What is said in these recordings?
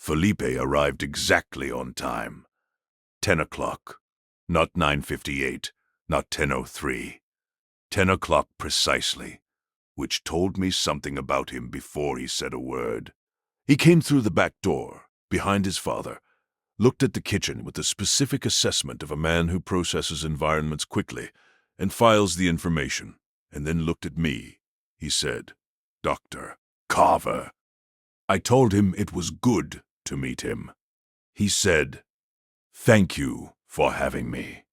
Felipe arrived exactly on time. 10 o'clock. Not 9:58, not 10:03. 10 o'clock precisely, which told me something about him before he said a word. He came through the back door, behind his father, looked at the kitchen with the specific assessment of a man who processes environments quickly and files the information, and then looked at me. He said, "Dr. Carver." I told him it was good to meet him. He said, "Thank you for having me."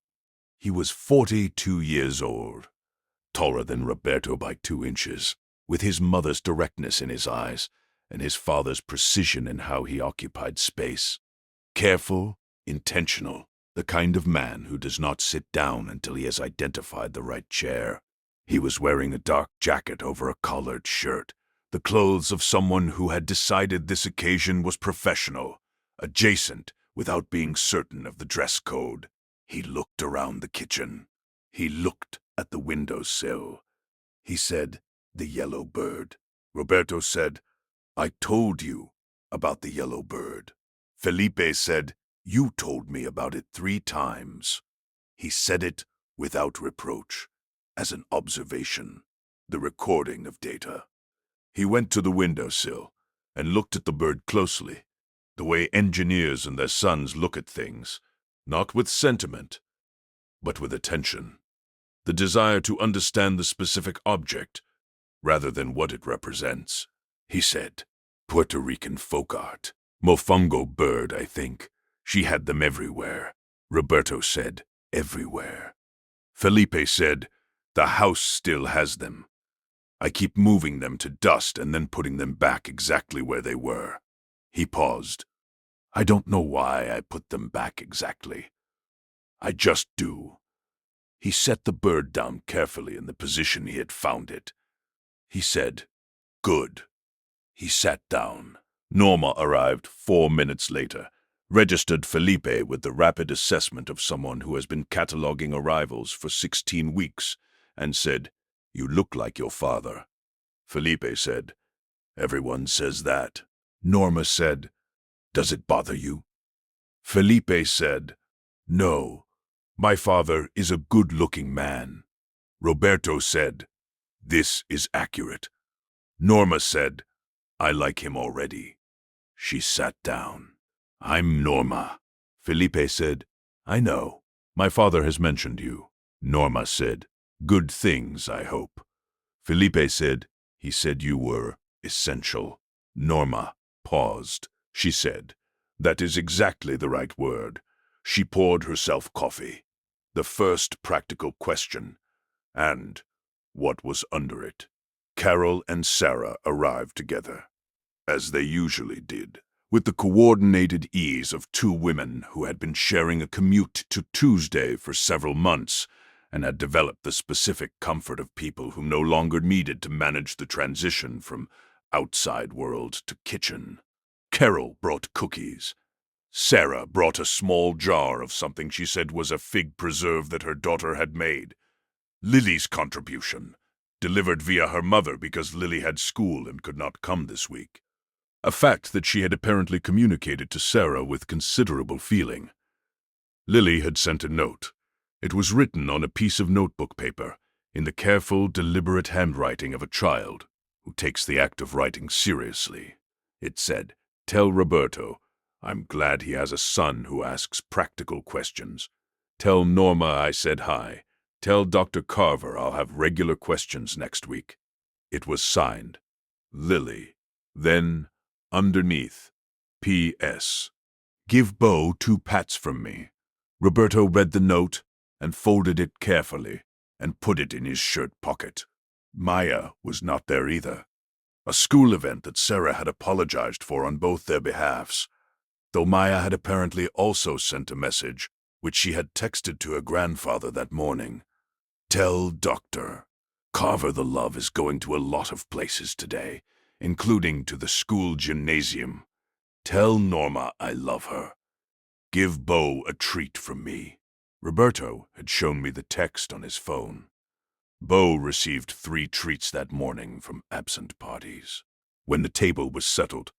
He was 42 years old, taller than Roberto by 2 inches, with his mother's directness in his eyes and his father's precision in how he occupied space. Careful, intentional, the kind of man who does not sit down until he has identified the right chair. He was wearing a dark jacket over a collared shirt, the clothes of someone who had decided this occasion was professional, adjacent without being certain of the dress code. He looked around the kitchen. He looked at the windowsill. He said, "The yellow bird." Roberto said, "I told you about the yellow bird." Felipe said, "You told me about it 3 times. He said it without reproach, as an observation, the recording of data. He went to the windowsill and looked at the bird closely, the way engineers and their sons look at things, not with sentiment, but with attention. The desire to understand the specific object, rather than what it represents. He said, "Puerto Rican folk art. Mofongo bird, I think. She had them everywhere." Roberto said, "Everywhere." Felipe said, "The house still has them. I keep moving them to dust and then putting them back exactly where they were." He paused. "I don't know why I put them back exactly. I just do." He set the bird down carefully in the position he had found it. He said, "Good." He sat down. Norma arrived 4 minutes later, registered Felipe with the rapid assessment of someone who has been cataloging arrivals for 16 weeks, and said, "You look like your father." Felipe said, "Everyone says that." Norma said, "Does it bother you?" Felipe said, "No, my father is a good-looking man." Roberto said, "This is accurate." Norma said, "I like him already." She sat down. "I'm Norma." Felipe said, "I know. My father has mentioned you." Norma said, "Good things, I hope." Felipe said, "He said you were essential." Norma paused. She said, "That is exactly the right word." She poured herself coffee. The first practical question, and what was under it. Carol and Sarah arrived together, as they usually did, with the coordinated ease of 2 women who had been sharing a commute to Tuesday for several months and had developed the specific comfort of people who no longer needed to manage the transition from outside world to kitchen. Carol brought cookies. Sarah brought a small jar of something she said was a fig preserve that her daughter had made. Lily's contribution, delivered via her mother because Lily had school and could not come this week. A fact that she had apparently communicated to Sarah with considerable feeling. Lily had sent a note. It was written on a piece of notebook paper, in the careful, deliberate handwriting of a child who takes the act of writing seriously. It said, "Tell Roberto, I'm glad he has a son who asks practical questions. Tell Norma I said hi. Tell Dr. Carver I'll have regular questions next week." It was signed, Lily. Then, underneath, P.S. Give Bo 2 pats from me. Roberto read the note and folded it carefully and put it in his shirt pocket. Maya was not there either. A school event that Sarah had apologized for on both their behalves, though Maya had apparently also sent a message, which she had texted to her grandfather that morning. Tell Dr. Carver the love is going to a lot of places today, including to the school gymnasium. Tell Norma I love her. Give Bo a treat from me. Roberto had shown me the text on his phone. Bo received 3 treats that morning from absent parties. When the table was settled,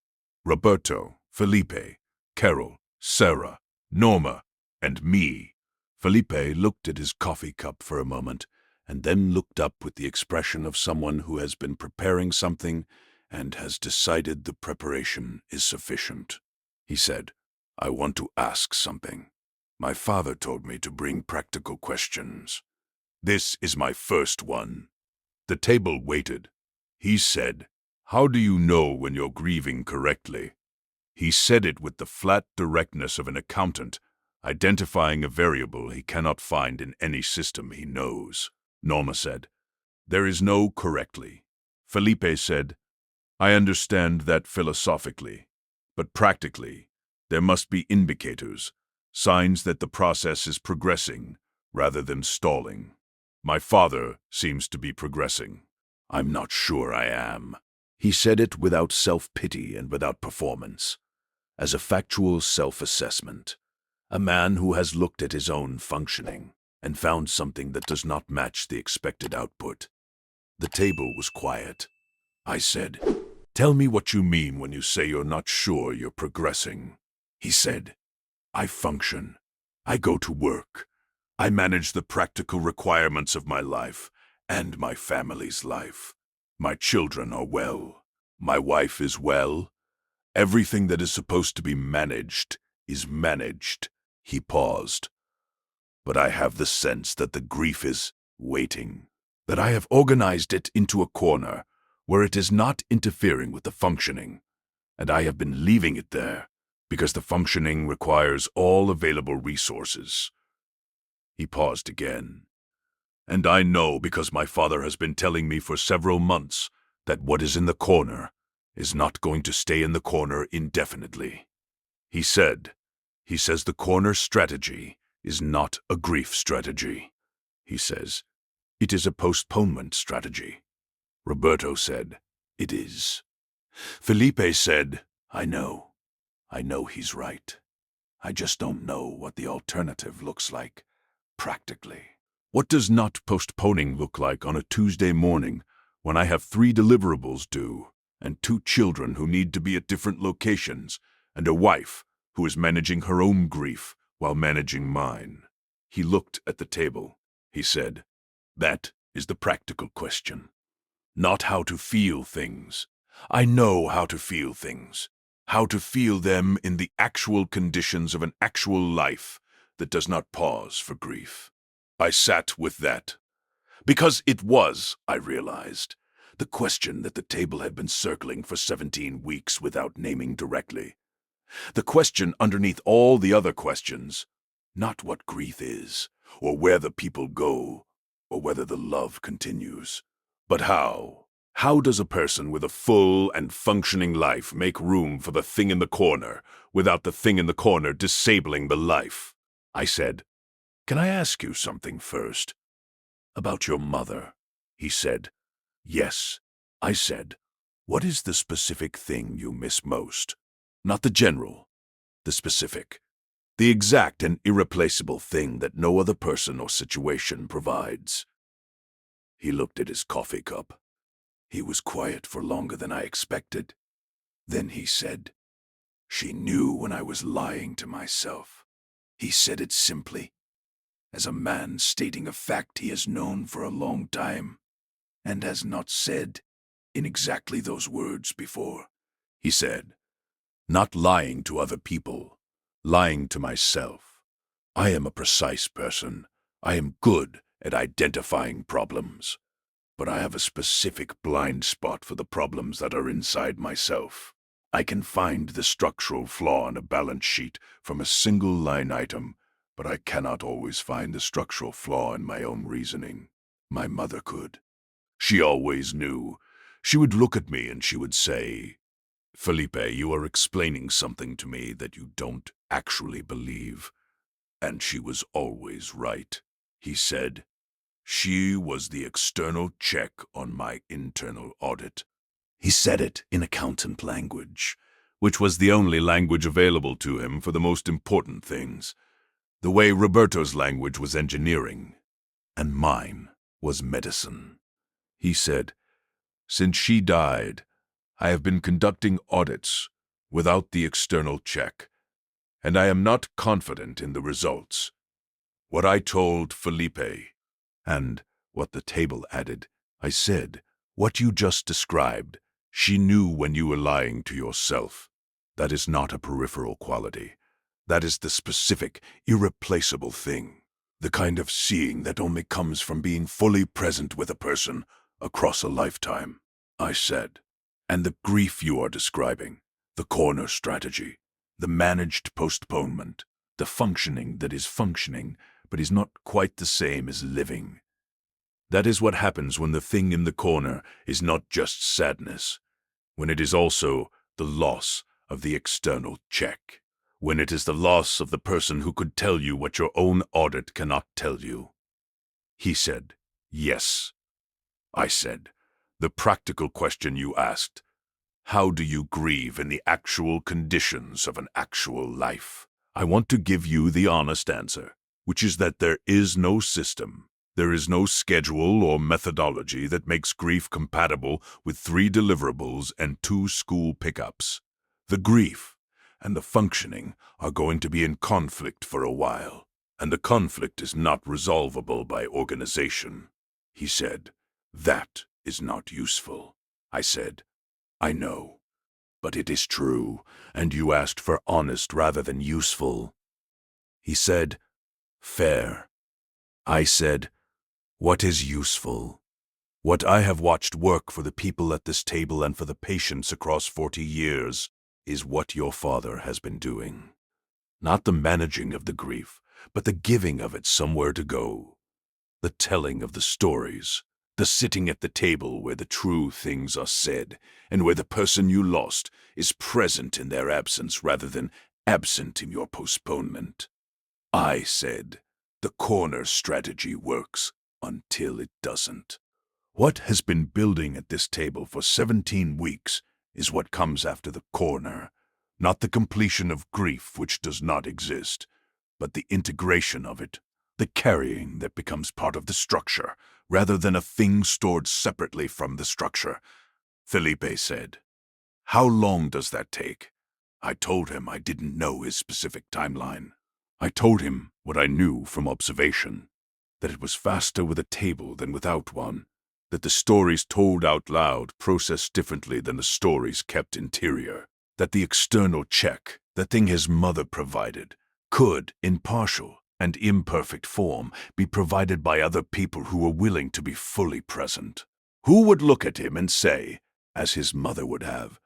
Roberto, Felipe, Carol, Sarah, Norma, and me. Felipe looked at his coffee cup for a moment, and then looked up with the expression of someone who has been preparing something and has decided the preparation is sufficient. He said, "I want to ask something. My father told me to bring practical questions. This is my first one." The table waited. He said, "How do you know when you're grieving correctly?" He said it with the flat directness of an accountant, identifying a variable he cannot find in any system he knows. Norma said, "There is no correctly." Felipe said, "I understand that philosophically, but practically, there must be indicators, signs that the process is progressing rather than stalling. My father seems to be progressing. I'm not sure I am." He said it without self-pity and without performance, as a factual self-assessment. A man who has looked at his own functioning and found something that does not match the expected output. The table was quiet. I said, "Tell me what you mean when you say you're not sure you're progressing." He said, "I function. I go to work. I manage the practical requirements of my life and my family's life. My children are well. My wife is well. Everything that is supposed to be managed is managed." He paused. "But I have the sense that the grief is waiting, that I have organized it into a corner where it is not interfering with the functioning, and I have been leaving it there because the functioning requires all available resources." He paused again. "And I know because my father has been telling me for several months that what is in the corner is not going to stay in the corner indefinitely." He says the corner strategy is not a grief strategy. He says, it is a postponement strategy. Roberto said, it is. Felipe said, I know he's right. I just don't know what the alternative looks like, practically. What does not postponing look like on a Tuesday morning when I have 3 deliverables due and 2 children who need to be at different locations and a wife who is managing her own grief while managing mine? He looked at the table. He said, that is the practical question. Not how to feel things. I know how to feel things. How to feel them in the actual conditions of an actual life that does not pause for grief. I sat with that. Because it was, I realized, the question that the table had been circling for 17 weeks without naming directly. The question underneath all the other questions, not what grief is, or where the people go, or whether the love continues, but how. How does a person with a full and functioning life make room for the thing in the corner without the thing in the corner disabling the life? I said, "Can I ask you something first?" "About your mother," he said. "Yes." I said, "What is the specific thing you miss most? Not the general, the specific, the exact and irreplaceable thing that no other person or situation provides." He looked at his coffee cup. He was quiet for longer than I expected. Then he said, "She knew when I was lying to myself." He said it simply, as a man stating a fact he has known for a long time and has not said in exactly those words before. He said, "Not lying to other people, lying to myself. I am a precise person. I am good at identifying problems, but I have a specific blind spot for the problems that are inside myself. I can find the structural flaw in a balance sheet from a single line item, but I cannot always find the structural flaw in my own reasoning. My mother could. She always knew. She would look at me and she would say, 'Felipe, you are explaining something to me that you don't actually believe.' And she was always right." He said, "She was the external check on my internal audit." He said it in accountant language, which was the only language available to him for the most important things. The way Roberto's language was engineering, and mine was medicine. He said, "Since she died, I have been conducting audits without the external check, and I am not confident in the results. What I told Felipe, and what the table added, I said, what you just described, she knew when you were lying to yourself. That is not a peripheral quality. That is the specific, irreplaceable thing. The kind of seeing that only comes from being fully present with a person across a lifetime, I said. And the grief you are describing, the corner strategy, the managed postponement, the functioning that is functioning but is not quite the same as living. That is what happens when the thing in the corner is not just sadness, when it is also the loss of the external check, when it is the loss of the person who could tell you what your own audit cannot tell you. He said, yes. I said, the practical question you asked, how do you grieve in the actual conditions of an actual life? I want to give you the honest answer, which is that there is no system. There is no schedule or methodology that makes grief compatible with 3 deliverables and 2 school pickups. The grief and the functioning are going to be in conflict for a while, and the conflict is not resolvable by organization. He said, that is not useful. I said, I know, but it is true, and you asked for honest rather than useful. He said, fair. I said, what is useful? What I have watched work for the people at this table and for the patients across 40 years is what your father has been doing. Not the managing of the grief, but the giving of it somewhere to go. The telling of the stories, the sitting at the table where the true things are said, and where the person you lost is present in their absence rather than absent in your postponement. I said, the corner strategy works until it doesn't. What has been building at this table for 17 weeks is what comes after the corner, not the completion of grief which does not exist, but the integration of it, the carrying that becomes part of the structure, rather than a thing stored separately from the structure. Felipe said, how long does that take? I told him I didn't know his specific timeline. I told him what I knew from observation, that it was faster with a table than without one, that the stories told out loud processed differently than the stories kept interior, that the external check, the thing his mother provided, could, in partial and imperfect form, be provided by other people who were willing to be fully present. Who would look at him and say, as his mother would have,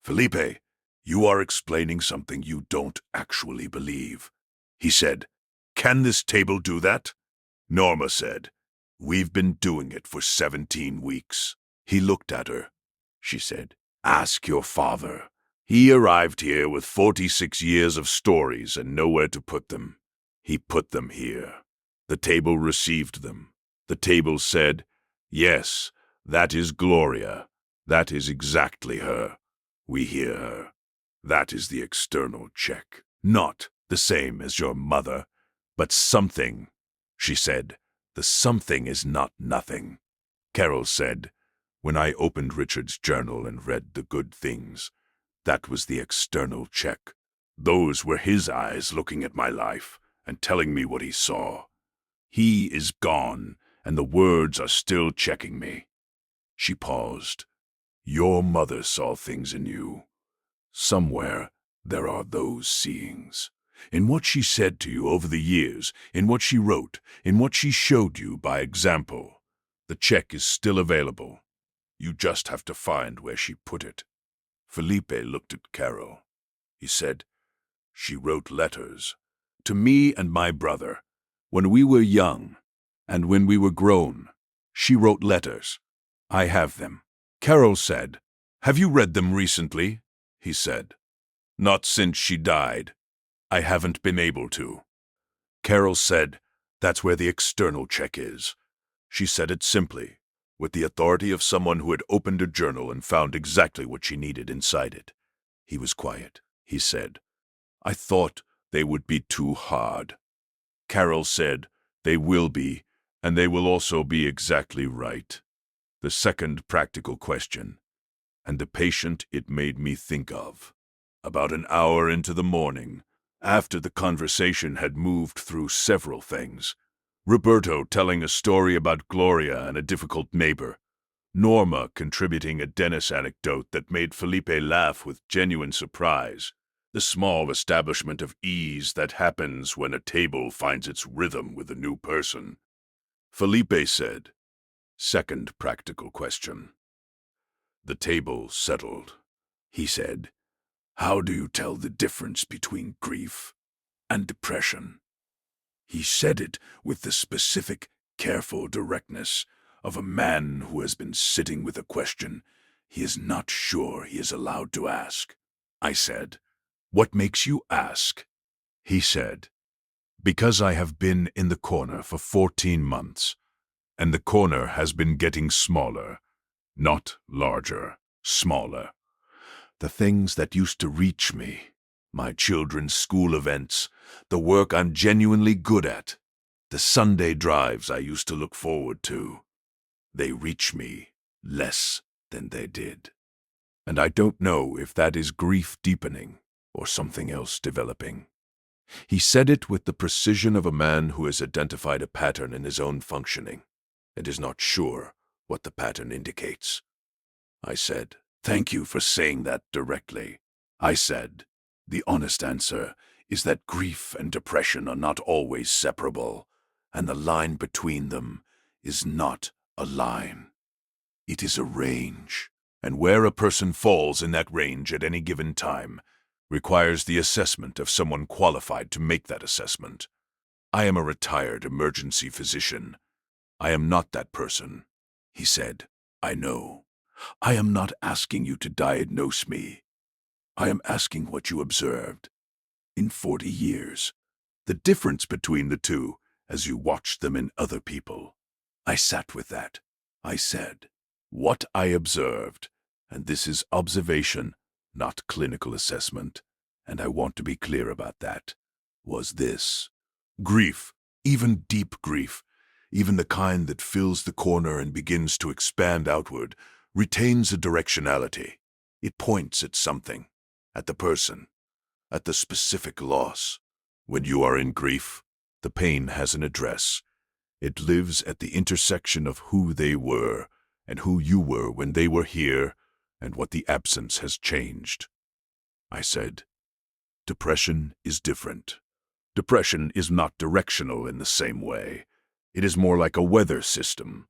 Felipe, you are explaining something you don't actually believe. He said, can this table do that? Norma said, we've been doing it for 17 weeks. He looked at her. She said, ask your father. He arrived here with 46 years of stories and nowhere to put them. He put them here. The table received them. The table said, yes, that is Gloria. That is exactly her. We hear her. That is the external check. Not the same as your mother, but something. She said, the something is not nothing. Carol said, when I opened Richard's journal and read the good things, that was the external check. Those were his eyes looking at my life and telling me what he saw. He is gone, and the words are still checking me. She paused. Your mother saw things in you. Somewhere there are those seeings. In what she said to you over the years, in what she wrote, in what she showed you by example. The check is still available. You just have to find where she put it. Felipe looked at Carol. He said, she wrote letters. To me and my brother. When we were young, and when we were grown, she wrote letters. I have them. Carol said, have you read them recently? He said, not since she died. I haven't been able to. Carol said, that's where the external check is. She said it simply, with the authority of someone who had opened a journal and found exactly what she needed inside it. He was quiet. He said, I thought they would be too hard. Carol said, they will be, and they will also be exactly right. The second practical question, and the patient it made me think of. About an hour into the morning, after the conversation had moved through several things, Roberto telling a story about Gloria and a difficult neighbor, Norma contributing a Dennis anecdote that made Felipe laugh with genuine surprise, the small establishment of ease that happens when a table finds its rhythm with a new person. Felipe said, "Second practical question." The table settled. He said, "How do you tell the difference between grief and depression?" He said it with the specific, careful directness of a man who has been sitting with a question he is not sure he is allowed to ask. I said, "What makes you ask?" He said, "Because I have been in the corner for 14 months, and the corner has been getting smaller, not larger, smaller. The things that used to reach me, my children's school events, the work I'm genuinely good at, the Sunday drives I used to look forward to, they reach me less than they did. And I don't know if that is grief deepening or something else developing." He said it with the precision of a man who has identified a pattern in his own functioning and is not sure what the pattern indicates. I said, "Thank you for saying that directly." I said, "The honest answer is that grief and depression are not always separable, and the line between them is not a line. It is a range, and where a person falls in that range at any given time requires the assessment of someone qualified to make that assessment. I am a retired emergency physician. I am not that person." He said, "I know. I am not asking you to diagnose me. I am asking what you observed in 40 years. The difference between the two as you watched them in other people." I sat with that. I said, "What I observed, and this is observation, not clinical assessment, and I want to be clear about that, was this. Grief, even deep grief, even the kind that fills the corner and begins to expand outward, retains a directionality. It points at something, at the person, at the specific loss. When you are in grief, the pain has an address. It lives at the intersection of who they were and who you were when they were here and what the absence has changed." I said, "Depression is different. Depression is not directional in the same way. It is more like a weather system.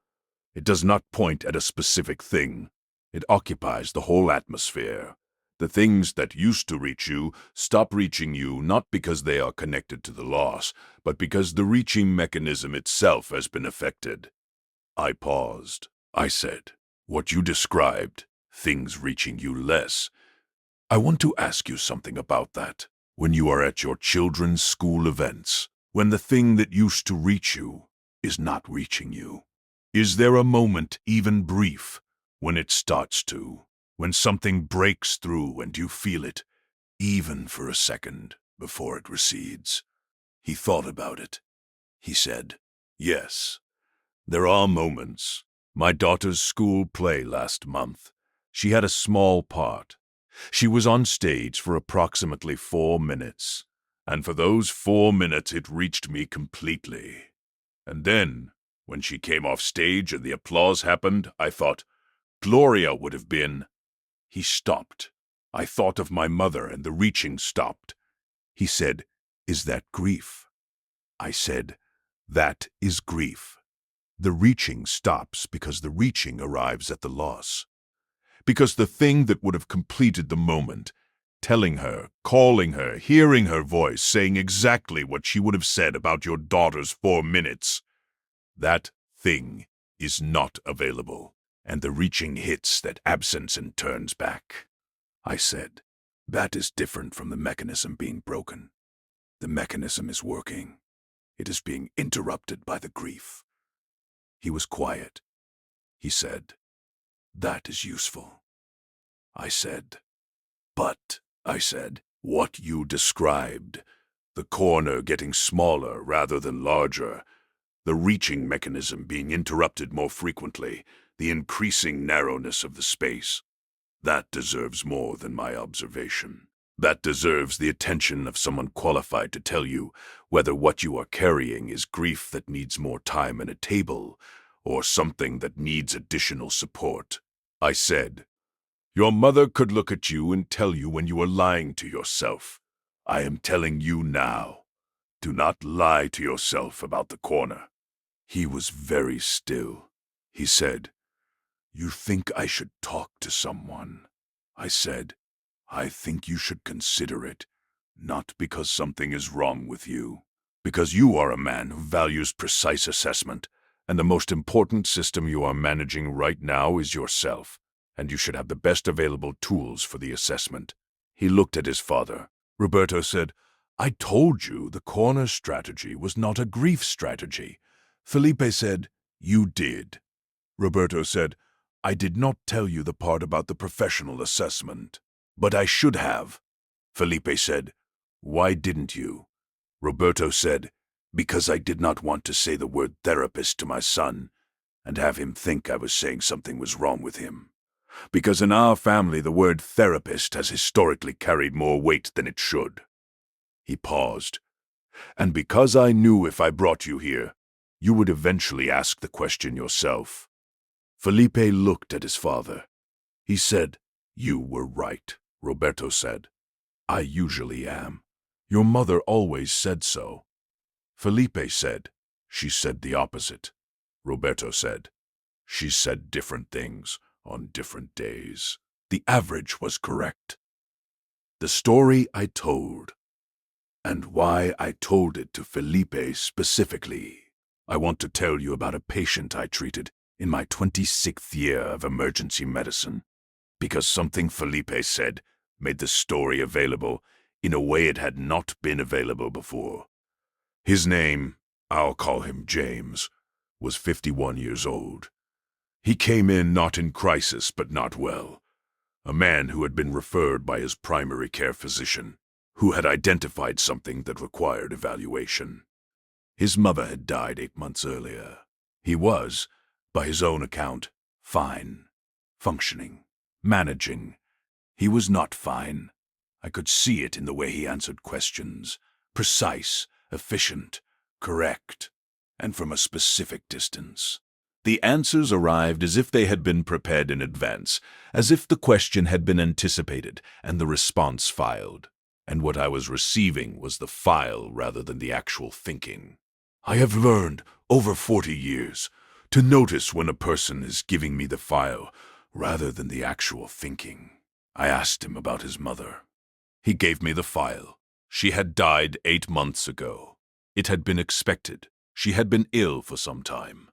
It does not point at a specific thing. It occupies the whole atmosphere. The things that used to reach you stop reaching you not because they are connected to the loss, but because the reaching mechanism itself has been affected." I paused. I said, "What you described, things reaching you less, I want to ask you something about that. When you are at your children's school events, when the thing that used to reach you is not reaching you, is there a moment, even brief, when it starts to, when something breaks through and you feel it, even for a second, before it recedes?" He thought about it. He said, "Yes, there are moments. My daughter's school play last month, she had a small part. She was on stage for approximately 4 minutes, and for those 4 minutes it reached me completely. And then, when she came off stage and the applause happened, I thought, Gloria would have been..." He stopped. I thought of my mother and the reaching stopped. He said, "Is that grief?" I said, "That is grief. The reaching stops because the reaching arrives at the loss. Because the thing that would have completed the moment, telling her, calling her, hearing her voice, saying exactly what she would have said about your daughter's 4 minutes, that thing is not available, and the reaching hits that absence and turns back." I said, "That is different from the mechanism being broken. The mechanism is working. It is being interrupted by the grief." He was quiet. He said, "That is useful." I said, "But," I said, "what you described, the corner getting smaller rather than larger, the reaching mechanism being interrupted more frequently, the increasing narrowness of the space, that deserves more than my observation." That deserves the attention of someone qualified to tell you whether what you are carrying is grief that needs more time and a table, or something that needs additional support. I said, your mother could look at you and tell you when you are lying to yourself. I am telling you now. Do not lie to yourself about the corner. He was very still. He said, you think I should talk to someone? I said, I think you should consider it, not because something is wrong with you, because you are a man who values precise assessment, and the most important system you are managing right now is yourself, and you should have the best available tools for the assessment. He looked at his father. Roberto said, I told you the corner strategy was not a grief strategy. Felipe said, you did. Roberto said, I did not tell you the part about the professional assessment. But I should have. Felipe said, why didn't you? Roberto said, because I did not want to say the word therapist to my son and have him think I was saying something was wrong with him. Because in our family the word therapist has historically carried more weight than it should. He paused. And because I knew if I brought you here, you would eventually ask the question yourself. Felipe looked at his father. He said, you were right. Roberto said, I usually am. Your mother always said so. Felipe said, she said the opposite. Roberto said, she said different things on different days. The average was correct. The story I told, and why I told it to Felipe specifically. I want to tell you about a patient I treated in my 26th year of emergency medicine, because something Felipe said made the story available in a way it had not been available before. His name, I'll call him James, was 51 years old. He came in not in crisis but not well, a man who had been referred by his primary care physician, who had identified something that required evaluation. His mother had died 8 months earlier. He was, by his own account, fine, functioning, managing. He was not fine. I could see it in the way he answered questions. Precise, efficient, correct, and from a specific distance. The answers arrived as if they had been prepared in advance, as if the question had been anticipated and the response filed. And what I was receiving was the file rather than the actual thinking. I have learned, over 40 years, to notice when a person is giving me the file rather than the actual thinking. I asked him about his mother. He gave me the file. She had died 8 months ago. It had been expected. She had been ill for some time.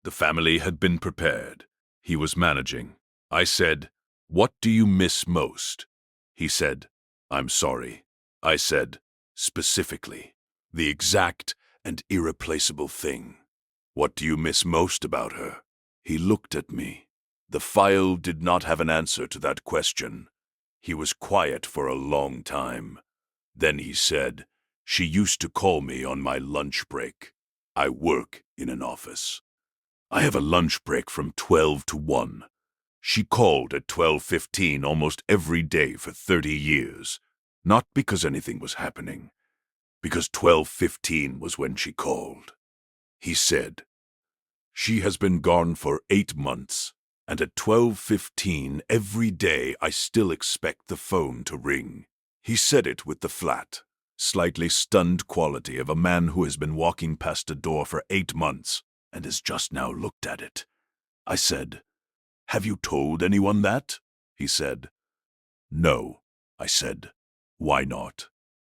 The family had been prepared. He was managing. I said, what do you miss most? He said, I'm sorry. I said, specifically, the exact and irreplaceable thing. What do you miss most about her? He looked at me. The file did not have an answer to that question. He was quiet for a long time. Then he said, she used to call me on my lunch break. I work in an office. I have a lunch break from 12 to 1. She called at 12:15 almost every day for 30 years. Not because anything was happening, because 12:15 was when she called. He said, she has been gone for 8 months, and at 12:15 every day I still expect the phone to ring. He said it with the flat, slightly stunned quality of a man who has been walking past a door for 8 months and has just now looked at it. I said, have you told anyone that? He said, no. I said, why not?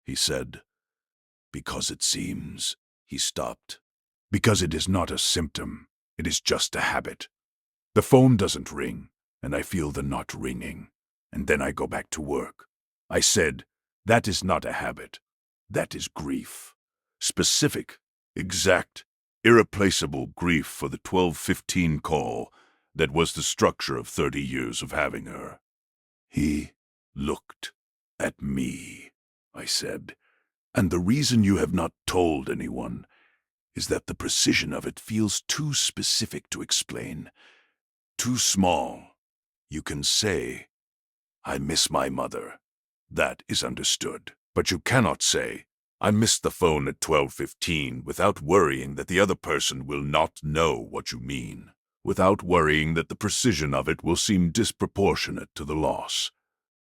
He said, because it seems. He stopped. Because it is not a symptom, it is just a habit. The phone doesn't ring, and I feel the not ringing, and then I go back to work. I said, that is not a habit. That is grief. Specific, exact, irreplaceable grief for the 12:15 call that was the structure of 30 years of having her. He looked at me. I said, and the reason you have not told anyone is that the precision of it feels too specific to explain, too small. You can say, I miss my mother. That is understood. But you cannot say, I missed the phone at 12:15 without worrying that the other person will not know what you mean, without worrying that the precision of it will seem disproportionate to the loss.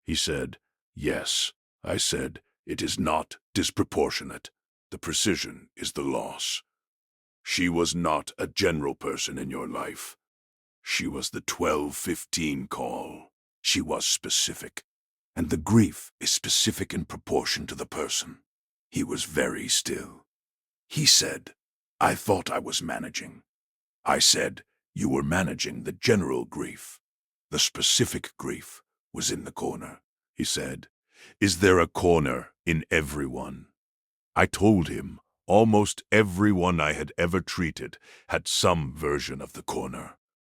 He said, yes. I said, it is not disproportionate. The precision is the loss. She was not a general person in your life. She was the 12:15 call. She was specific. And the grief is specific in proportion to the person. He was very still. He said, I thought I was managing. I said, you were managing the general grief. The specific grief was in the corner. He said, is there a corner in everyone? I told him almost everyone I had ever treated had some version of the corner.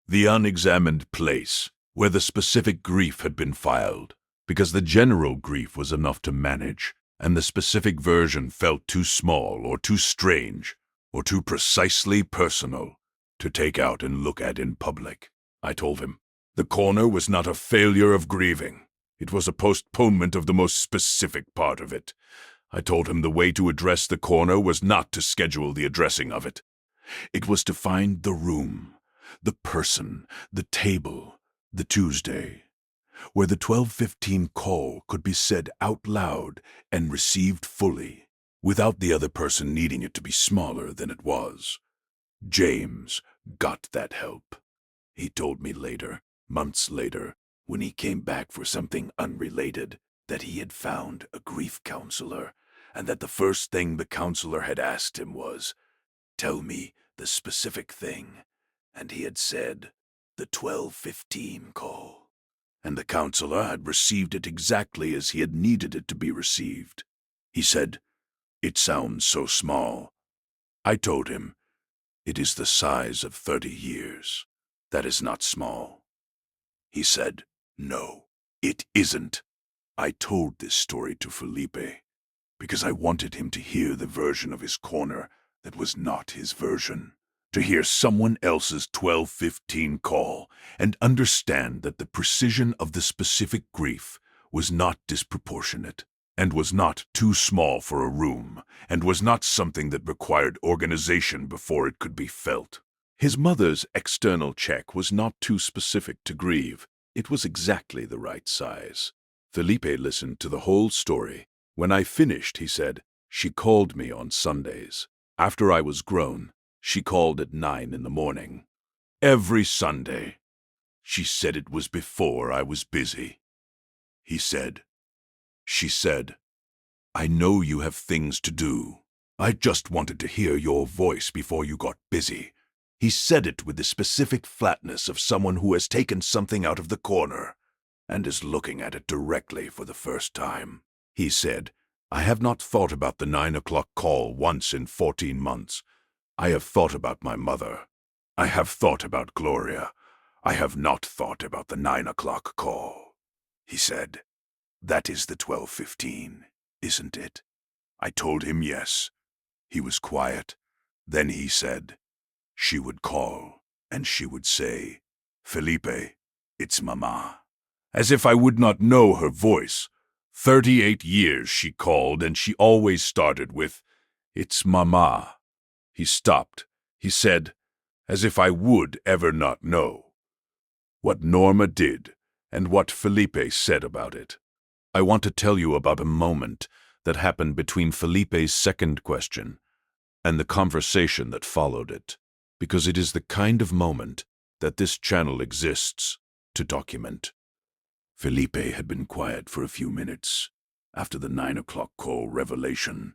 The unexamined place where the specific grief had been filed, because the general grief was enough to manage, and the specific version felt too small or too strange or too precisely personal to take out and look at in public. I told him the corner was not a failure of grieving. It was a postponement of the most specific part of it. I told him the way to address the corner was not to schedule the addressing of it. It was to find the room, the person, the table, the Tuesday, where the 12:15 call could be said out loud and received fully, without the other person needing it to be smaller than it was. James got that help. He told me later, months later, when he came back for something unrelated, that he had found a grief counselor, and that the first thing the counselor had asked him was, tell me the specific thing, and he had said, the 12:15 call. And the counselor had received it exactly as he had needed it to be received. He said, it sounds so small. I told him, it is the size of 30 years. That is not small. He said, no, it isn't. I told this story to Felipe because I wanted him to hear the version of his corner that was not his version, to hear someone else's 12:15 call and understand that the precision of the specific grief was not disproportionate and was not too small for a room and was not something that required organization before it could be felt. His mother's external check was not too specific to grieve. It was exactly the right size. Felipe listened to the whole story. When I finished, he said, she called me on Sundays. After I was grown, she called at 9 in the morning. Every Sunday. She said it was before I was busy. She said, I know you have things to do. I just wanted to hear your voice before you got busy. He said it with the specific flatness of someone who has taken something out of the corner and is looking at it directly for the first time. He said, I have not thought about the 9 o'clock call once in 14 months. I have thought about my mother. I have thought about Gloria. I have not thought about the 9 o'clock call. He said, that is the 12:15, isn't it? I told him yes. He was quiet. Then he said, she would call, and she would say, Felipe, it's Mamá. As if I would not know her voice. 38 years she called, and she always started with, it's Mamá. He stopped. He said, as if I would ever not know. What Norma did, and what Felipe said about it. I want to tell you about a moment that happened between Felipe's second question and the conversation that followed it, because it is the kind of moment that this channel exists to document. Felipe had been quiet for a few minutes after the 9 o'clock call revelation,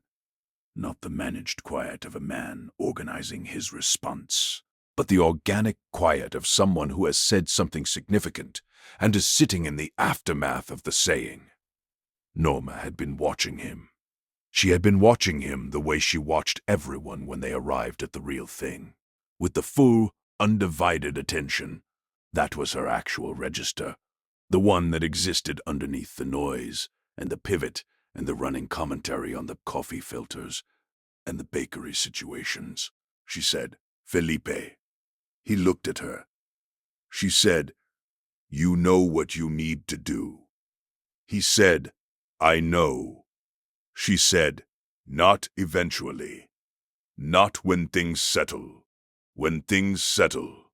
not the managed quiet of a man organizing his response, but the organic quiet of someone who has said something significant and is sitting in the aftermath of the saying. Norma had been watching him. She had been watching him the way she watched everyone when they arrived at the real thing, with the full, undivided attention. That was her actual register, the one that existed underneath the noise, and the pivot, and the running commentary on the coffee filters, and the bakery situations. She said, Felipe. He looked at her. She said, you know what you need to do. He said, I know. She said, not eventually. Not when things settle. When things settle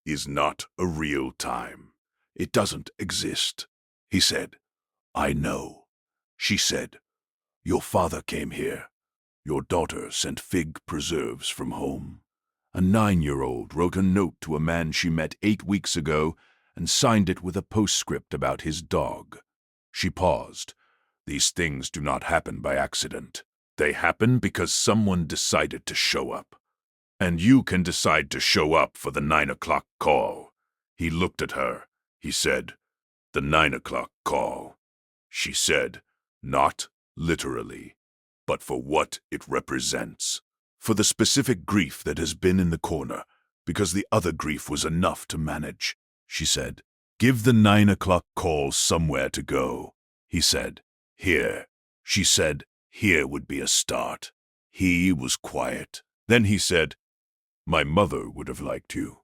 is not a real time. It doesn't exist. He said, I know. She said, your father came here. Your daughter sent fig preserves from home. A 9-year-old wrote a note to a man she met 8 weeks ago and signed it with a postscript about his dog. She paused. These things do not happen by accident. They happen because someone decided to show up. And you can decide to show up for the 9 o'clock call. He looked at her. He said, the 9 o'clock call. She said, not literally, but for what it represents. For the specific grief that has been in the corner, because the other grief was enough to manage. She said, give the 9 o'clock call somewhere to go. He said, here. She said, here would be a start. He was quiet. Then he said, my mother would have liked you.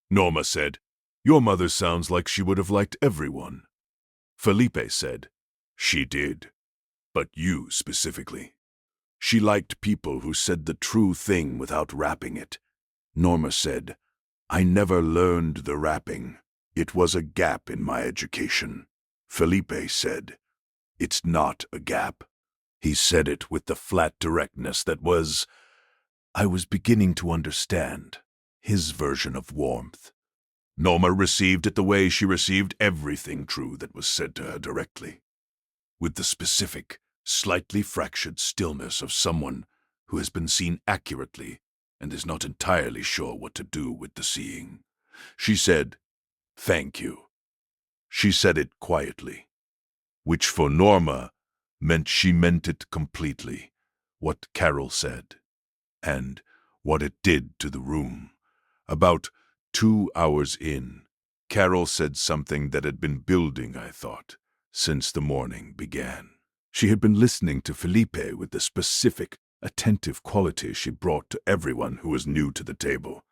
Norma said, your mother sounds like she would have liked everyone. Felipe said, she did, but you specifically. She liked people who said the true thing without wrapping it. Norma said, I never learned the wrapping. It was a gap in my education. Felipe said, it's not a gap. He said it with the flat directness that was, I was beginning to understand, his version of warmth. Norma received it the way she received everything true that was said to her directly, with the specific, slightly fractured stillness of someone who has been seen accurately and is not entirely sure what to do with the seeing. She said, thank you. She said it quietly, which for Norma meant she meant it completely, what Carol said, and what it did to the room. About 2 hours in, Carol said something that had been building, I thought, since the morning began. She had been listening to Felipe with the specific, attentive quality she brought to everyone who was new to the table.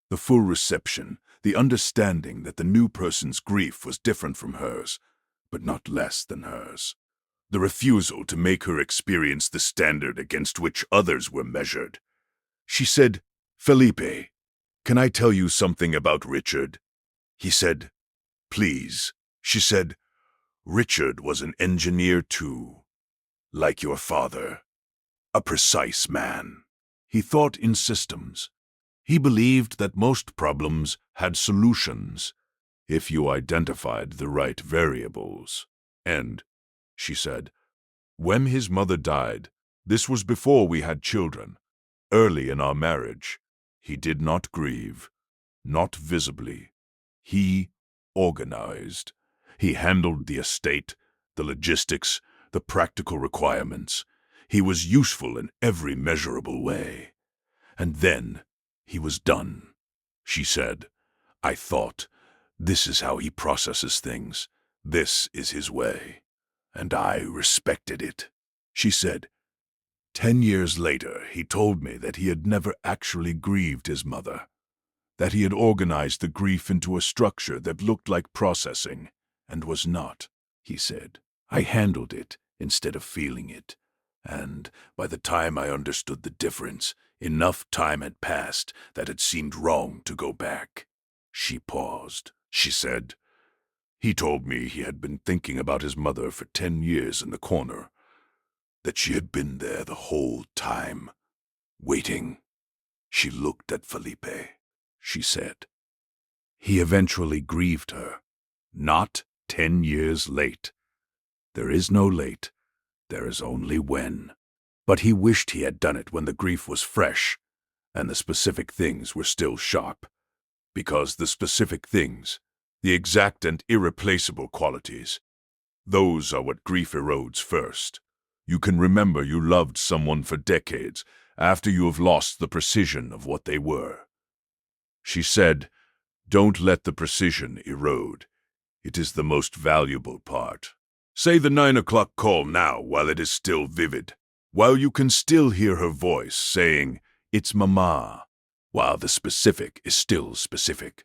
The full reception, the understanding that the new person's grief was different from hers, but not less than hers. The refusal to make her experience the standard against which others were measured. She said, Felipe, can I tell you something about Richard? He said, please. She said, Richard was an engineer too, like your father. A precise man. He thought in systems. He believed that most problems had solutions if you identified the right variables. And, she said, when his mother died, this was before we had children, early in our marriage, he did not grieve, not visibly. He organized. He handled the estate, the logistics, the practical requirements. He was useful in every measurable way. And then he was done. She said, I thought, this is how he processes things. This is his way. And I respected it. She said, 10 years later, he told me that he had never actually grieved his mother, that he had organized the grief into a structure that looked like processing, and was not, he said. I handled it instead of feeling it, and by the time I understood the difference, enough time had passed that it seemed wrong to go back. She paused. She said, he told me he had been thinking about his mother for 10 years in the corner, that she had been there the whole time, waiting. She looked at Felipe. She said, he eventually grieved her, not 10 years late. There is no late, there is only when. But he wished he had done it when the grief was fresh, and the specific things were still sharp. Because the specific things, the exact and irreplaceable qualities, those are what grief erodes first. You can remember you loved someone for decades after you have lost the precision of what they were. She said, don't let the precision erode. It is the most valuable part. Say the 9 o'clock call now while it is still vivid, while you can still hear her voice saying, it's Mamá, while the specific is still specific.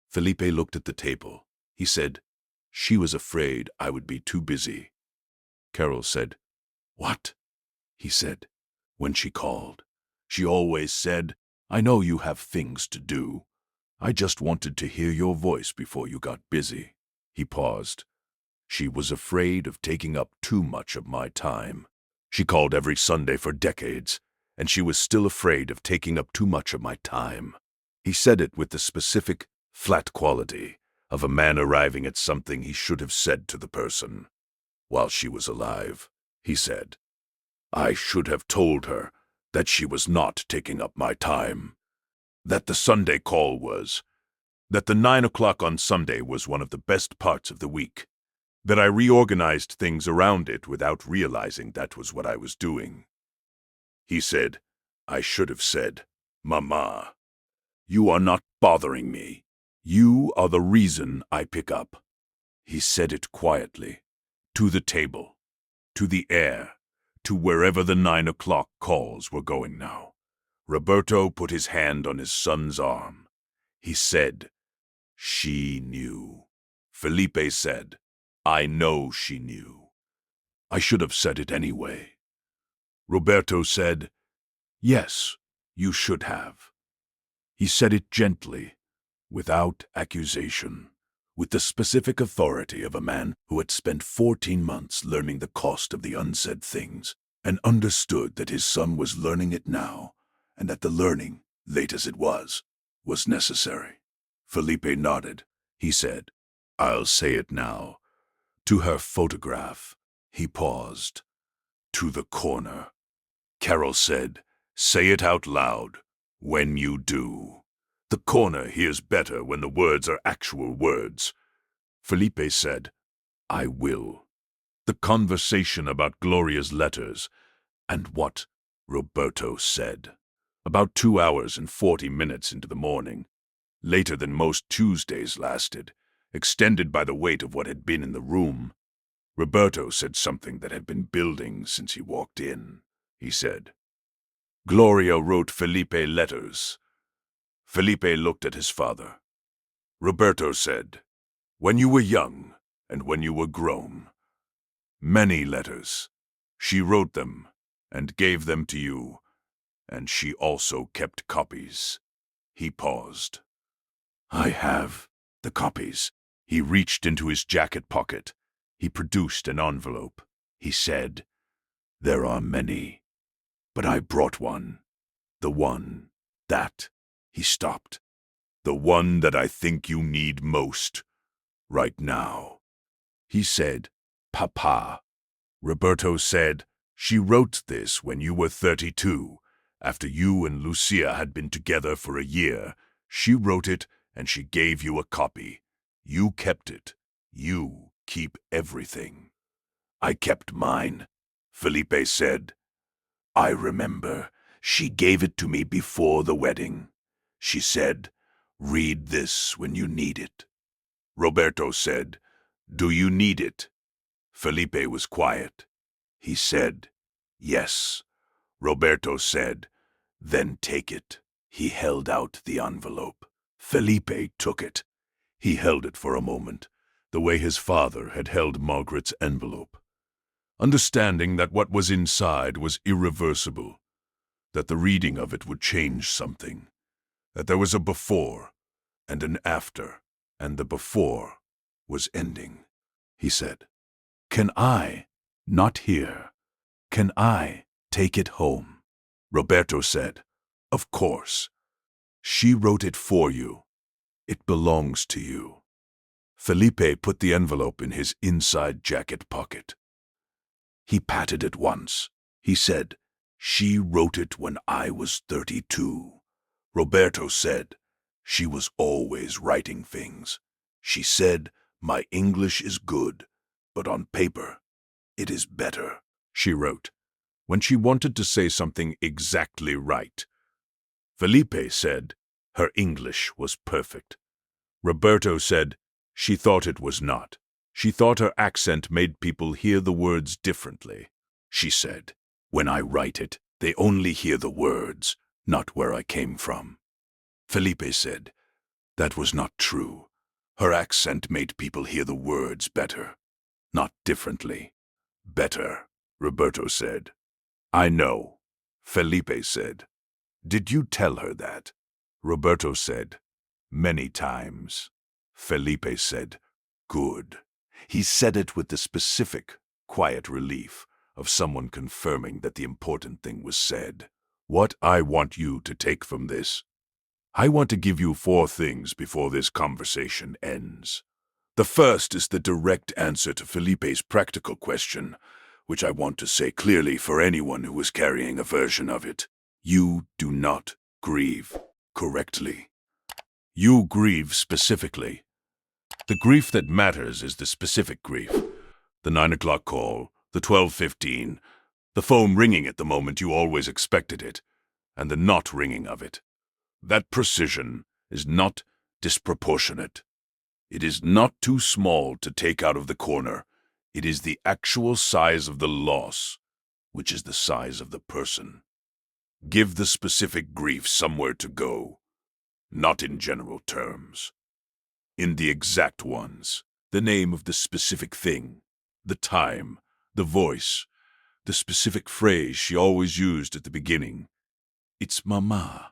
Felipe looked at the table. He said, she was afraid I would be too busy. Carol said. "What?" he said. When she called, she always said, "I know you have things to do. I just wanted to hear your voice before you got busy." He paused. She was afraid of taking up too much of my time. She called every Sunday for decades, and she was still afraid of taking up too much of my time. He said it with the specific, flat quality of a man arriving at something he should have said to the person. While she was alive, he said, I should have told her that she was not taking up my time, that the Sunday call was, that the 9 o'clock on Sunday was one of the best parts of the week, that I reorganized things around it without realizing that was what I was doing. He said, I should have said, Mamá, you are not bothering me. You are the reason I pick up. He said it quietly, to the table, to the air, to wherever the 9 o'clock calls were going now. Roberto put his hand on his son's arm. He said, she knew. Felipe said, I know she knew. I should have said it anyway. Roberto said, yes, you should have. He said it gently, without accusation, with the specific authority of a man who had spent 14 months learning the cost of the unsaid things and understood that his son was learning it now, and that the learning, late as it was necessary. Felipe nodded. He said, I'll say it now. To her photograph. He paused. To the corner. Carol said, say it out loud. When you do. The corner hears better when the words are actual words. Felipe said, I will. The conversation about Gloria's letters and what Roberto said. About 2 hours and 40 minutes into the morning, later than most Tuesdays lasted, extended by the weight of what had been in the room. Roberto said something that had been building since he walked in. He said, Gloria wrote Felipe letters. Felipe looked at his father. Roberto said, when you were young and when you were grown. Many letters. She wrote them and gave them to you, and she also kept copies. He paused. I have the copies. He reached into his jacket pocket. He produced an envelope. He said, there are many, but I brought one. The one that, he stopped. The one that I think you need most, right now. He said, Papa. Roberto said, she wrote this when you were 32, after you and Lucia had been together for a year. She wrote it and she gave you a copy. You kept it. You keep everything. I kept mine, Felipe said. I remember. She gave it to me before the wedding. She said, read this when you need it. Roberto said, do you need it? Felipe was quiet. He said, yes. Roberto said, then take it. He held out the envelope. Felipe took it. He held it for a moment, the way his father had held Margaret's envelope, understanding that what was inside was irreversible, that the reading of it would change something, that there was a before and an after, and the before was ending. He said, can I, not here, can I take it home? Roberto said, of course. She wrote it for you. It belongs to you. Felipe put the envelope in his inside jacket pocket. He patted it once. He said, she wrote it when I was 32. Roberto said, she was always writing things. She said, my English is good, but on paper, it is better, she wrote, when she wanted to say something exactly right. Felipe said, her English was perfect. Roberto said, she thought it was not. She thought her accent made people hear the words differently. She said, when I write it, they only hear the words, not where I came from. Felipe said, that was not true. Her accent made people hear the words better, not differently. Better, Roberto said. I know, Felipe said. Did you tell her that? Roberto said, many times. Felipe said, good. He said it with the specific, quiet relief of someone confirming that the important thing was said. What I want you to take from this, I want to give you 4 things before this conversation ends. The first is the direct answer to Felipe's practical question, which I want to say clearly for anyone who is carrying a version of it. You do not grieve correctly. You grieve specifically. The grief that matters is the specific grief. The 9 o'clock call, the 12:15, the phone ringing at the moment you always expected it, and the not ringing of it. That precision is not disproportionate. It is not too small to take out of the corner. It is the actual size of the loss, which is the size of the person. Give the specific grief somewhere to go, not in general terms. In the exact ones, the name of the specific thing, the time, the voice, the specific phrase she always used at the beginning. It's Mamá.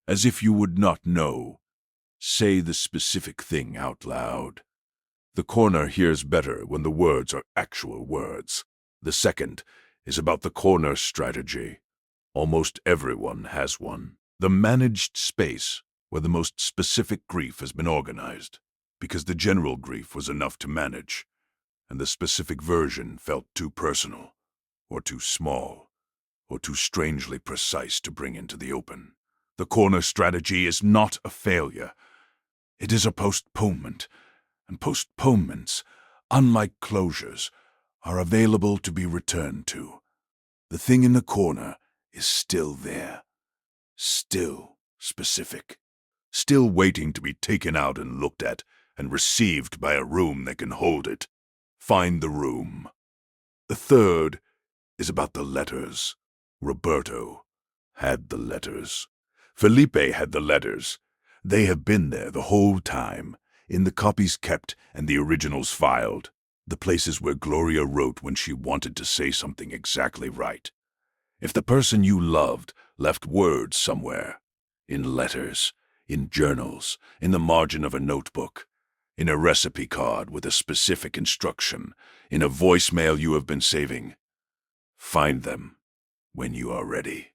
As if you would not know. Say the specific thing out loud. The corner hears better when the words are actual words. The second is about the corner strategy. Almost everyone has one. The managed space where the most specific grief has been organized, because the general grief was enough to manage, and the specific version felt too personal, or too small, or too strangely precise to bring into the open. The corner strategy is not a failure. It is a postponement, and postponements, unlike closures, are available to be returned to. The thing in the corner is still there, still specific, still waiting to be taken out and looked at and received by a room that can hold it. Find the room. The third is about the letters. Roberto had the letters. Felipe had the letters. They have been there the whole time, in the copies kept and the originals filed, the places where Gloria wrote when she wanted to say something exactly right. If the person you loved left words somewhere, in letters, in journals, in the margin of a notebook, in a recipe card with a specific instruction, in a voicemail you have been saving, find them when you are ready.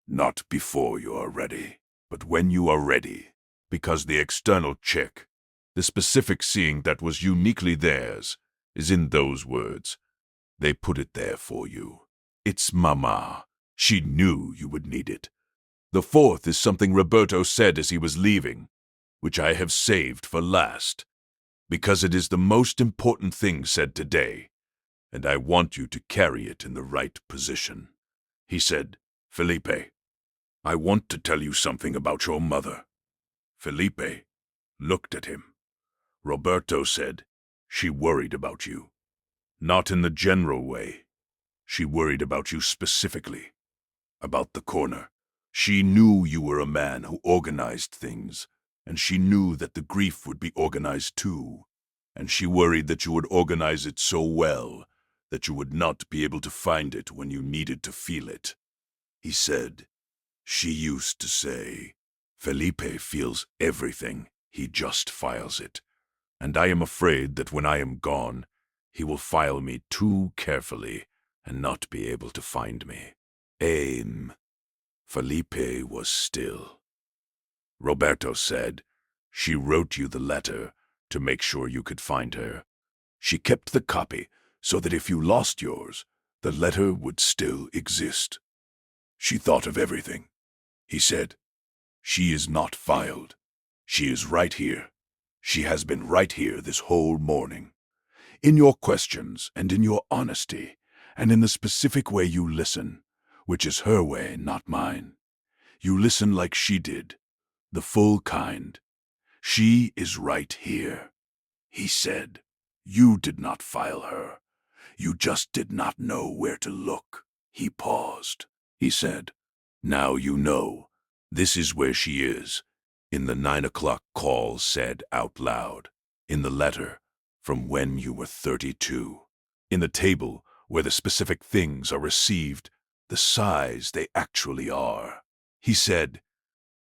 Not before you are ready, but when you are ready, because the external check, the specific seeing that was uniquely theirs, is in those words. They put it there for you. It's Mamá. She knew you would need it. The fourth is something Roberto said as he was leaving, which I have saved for last, because it is the most important thing said today, and I want you to carry it in the right position. He said, Felipe, I want to tell you something about your mother. Felipe looked at him. Roberto said, she worried about you. Not in the general way. She worried about you specifically. About the corner. She knew you were a man who organized things, and she knew that the grief would be organized too, and she worried that you would organize it so well that you would not be able to find it when you needed to feel it. He said, she used to say, Felipe feels everything, he just files it, and I am afraid that when I am gone, he will file me too carefully and not be able to find me. Felipe was still. Roberto said, she wrote you the letter to make sure you could find her. She kept the copy so that if you lost yours, the letter would still exist. She thought of everything. He said, she is not filed. She is right here. She has been right here this whole morning. In your questions and in your honesty and in the specific way you listen, which is her way, not mine. You listen like she did, the full kind. She is right here. He said, you did not file her. You just did not know where to look. He paused. He said, now you know. This is where she is. In the 9 o'clock call said out loud. In the letter from when you were 32. In the table where the specific things are received the size they actually are. He said,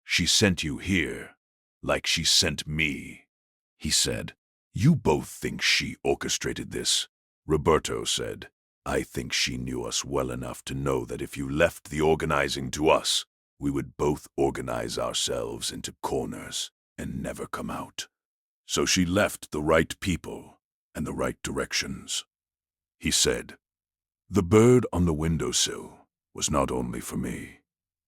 "She sent you here, like she sent me." He said, "You both think she orchestrated this." Roberto said, "I think she knew us well enough to know that if you left the organizing to us, we would both organize ourselves into corners and never come out. So she left the right people and the right directions." He said, "The bird on the windowsill was not only for me.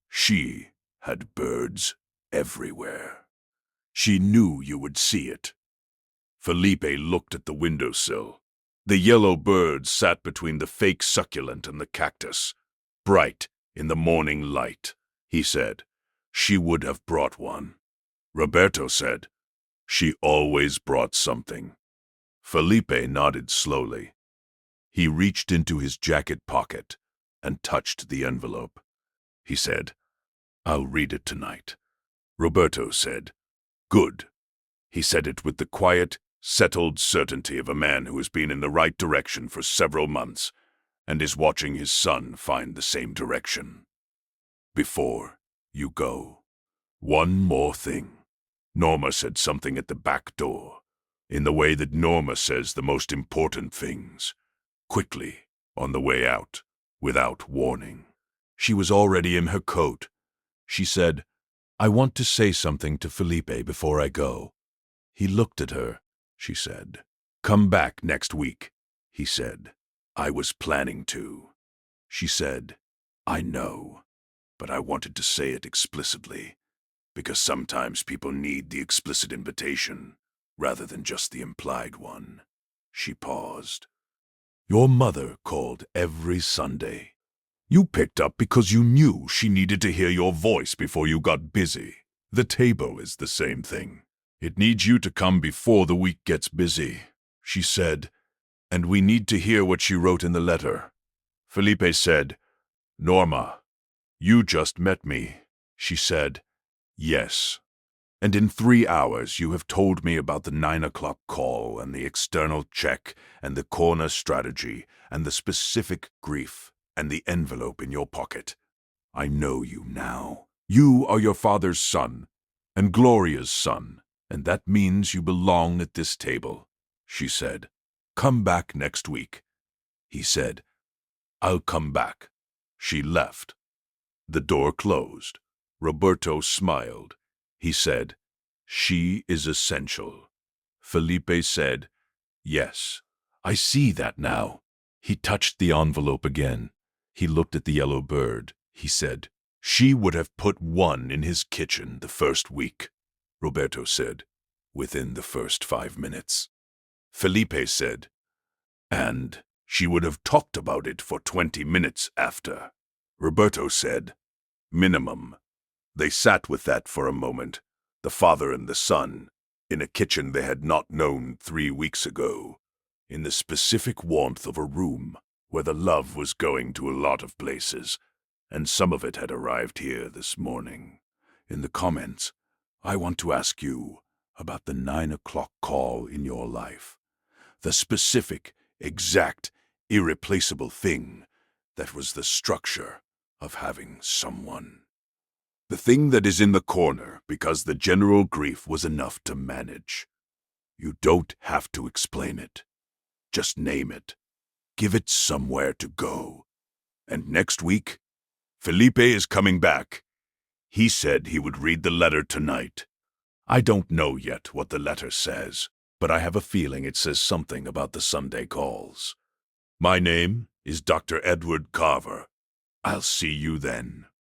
She had birds everywhere. She knew you would see it." Felipe looked at the windowsill. The yellow bird sat between the fake succulent and the cactus, bright in the morning light. He said, "She would have brought one." Roberto said, "She always brought something." Felipe nodded slowly. He reached into his jacket pocket and touched the envelope. He said, "I'll read it tonight." Roberto said, "Good." He said it with the quiet, settled certainty of a man who has been in the right direction for several months and is watching his son find the same direction. "Before you go, one more thing." Norma said something at the back door, in the way that Norma says the most important things, quickly, on the way out, without warning. She was already in her coat. She said, "I want to say something to Felipe before I go." He looked at her. She said, "Come back next week," he said. "I was planning to." She said, "I know, but I wanted to say it explicitly, because sometimes people need the explicit invitation, rather than just the implied one." She paused. "Your mother called every Sunday. You picked up because you knew she needed to hear your voice before you got busy. The table is the same thing. It needs you to come before the week gets busy," she said, "and we need to hear what she wrote in the letter." Felipe said, "Norma, you just met me." She said, "Yes. And in 3 hours you have told me about the 9 o'clock call and the external check and the corner strategy and the specific grief and the envelope in your pocket. I know you now. You are your father's son and Gloria's son, and that means you belong at this table." She said, "Come back next week." He said, "I'll come back." She left. The door closed. Roberto smiled. He said, "She is essential." Felipe said, "Yes, I see that now." He touched the envelope again. He looked at the yellow bird. He said, "She would have put one in his kitchen the first week." Roberto said, "Within the first 5 minutes." Felipe said, "And she would have talked about it for 20 minutes after." Roberto said, "Minimum." They sat with that for a moment, the father and the son, in a kitchen they had not known 3 weeks ago, in the specific warmth of a room where the love was going to a lot of places, and some of it had arrived here this morning. In the comments, I want to ask you about the 9 o'clock call in your life, the specific, exact, irreplaceable thing that was the structure of having someone. The thing that is in the corner because the general grief was enough to manage. You don't have to explain it. Just name it. Give it somewhere to go. And next week, Felipe is coming back. He said he would read the letter tonight. I don't know yet what the letter says, but I have a feeling it says something about the Sunday calls. My name is Dr. Edward Carver. I'll see you then.